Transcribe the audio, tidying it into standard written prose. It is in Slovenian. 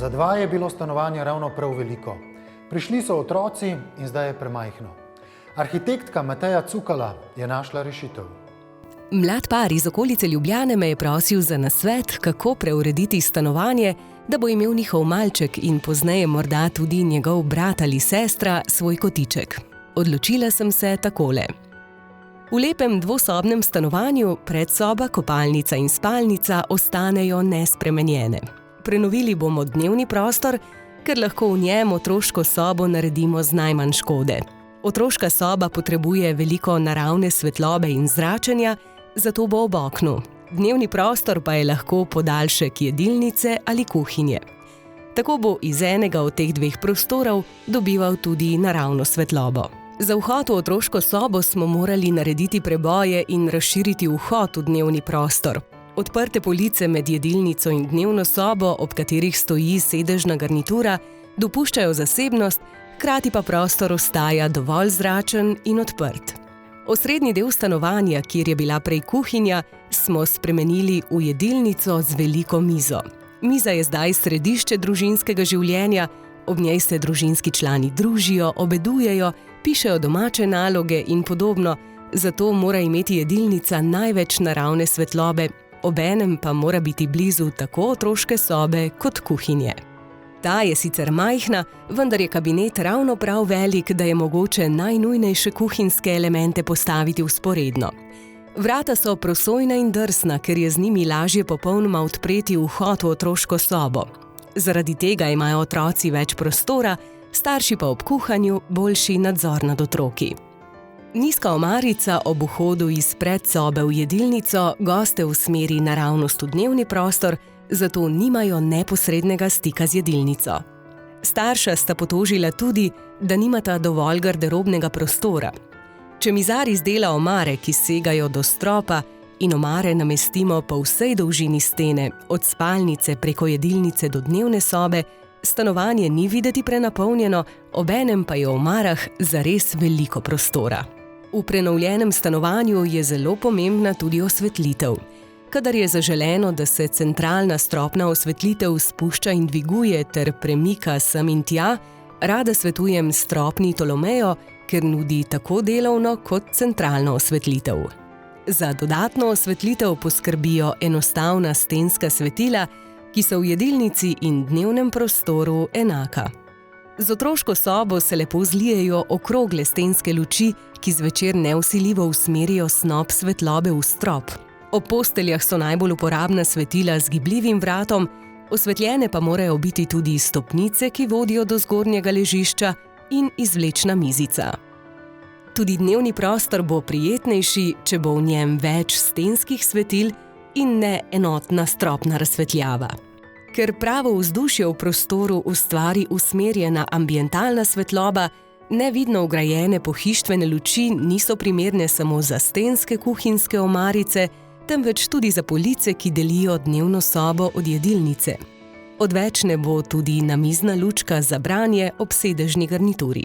Za dva je bilo stanovanja ravno prav veliko. Prišli so otroci in zdaj je premajhno. Arhitektka Mateja Cukala je našla rešitev. Mlad par iz okolice Ljubljane me je prosil za nasvet, kako preurediti stanovanje, da bo imel njihov malček in pozneje morda tudi njegov brat ali sestra svoj kotiček. Odločila sem se takole. V lepem dvosobnem stanovanju predsoba, kopalnica in spalnica ostanejo nespremenjene. Prenovili bomo dnevni prostor, ker lahko v njem otroško sobo naredimo z najmanj škode. Otroška soba potrebuje veliko naravne svetlobe in zračenja, zato bo ob oknu. Dnevni prostor pa je lahko podaljšek jedilnice ali kuhinje. Tako bo iz enega od teh dveh prostorov dobival tudi naravno svetlobo. Za vhod v otroško sobo smo morali narediti preboje in razširiti vhod v dnevni prostor. Odprte police med jedilnico in dnevno sobo, ob katerih stoji sedežna garnitura, dopuščajo zasebnost, hkrati pa prostor ostaja dovolj zračen in odprt. Osrednji del stanovanja, kjer je bila prej kuhinja, smo spremenili v jedilnico z veliko mizo. Miza je zdaj središče družinskega življenja, ob njej se družinski člani družijo, obedujejo, pišejo domače naloge in podobno, zato mora imeti jedilnica največ naravne svetlobe, obenem pa mora biti blizu tako otroške sobe kot kuhinje. Ta je sicer majhna, vendar je kabinet ravno prav velik, da je mogoče najnujnejše kuhinjske elemente postaviti vzporedno. Vrata so prosojna in drsna, ker je z njimi lažje popolnoma odpreti vhod v otroško sobo. Zaradi tega imajo otroci več prostora, starši pa ob kuhanju boljši nadzor nad otroki. Nizka omarica ob vhodu iz predsobe v jedilnico goste usmeri naravnost v dnevni prostor, zato nimajo neposrednega stika z jedilnico. Starša sta potožila tudi, da nimata dovolj garderobnega prostora. Če mizar izdela omare, ki segajo do stropa, in omare namestimo po vsej dolžini stene, od spalnice preko jedilnice do dnevne sobe, stanovanje ni videti prenapolnjeno, obenem pa je v omarah zares veliko prostora. V prenovljenem stanovanju je zelo pomembna tudi osvetlitev. Kadar je zaželeno, da se centralna stropna osvetlitev spušča in dviguje ter premika sem in tja, rada svetujem stropni Tolomeo, ker nudi tako delovno kot centralno osvetlitev. Za dodatno osvetlitev poskrbijo enostavna stenska svetila, ki so v jedilnici in dnevnem prostoru enaka. Z otroško sobo se lepo zlijejo okrogle stenske luči, ki zvečer nevsiljivo usmerijo snop svetlobe v strop. Ob posteljah so najbolj uporabna svetila z gibljivim vratom, osvetljene pa morajo biti tudi stopnice, ki vodijo do zgornjega ležišča, in izvlečna mizica. Tudi dnevni prostor bo prijetnejši, če bo v njem več stenskih svetil in ne enotna stropna razsvetljava. Ker pravo vzdušje v prostoru ustvari usmerjena ambientalna svetloba, nevidno vgrajene pohištvene luči niso primerne samo za stenske kuhinjske omarice, temveč tudi za police, ki delijo dnevno sobo od jedilnice. Odvečne bo tudi namizna lučka za branje ob sedežni garnituri.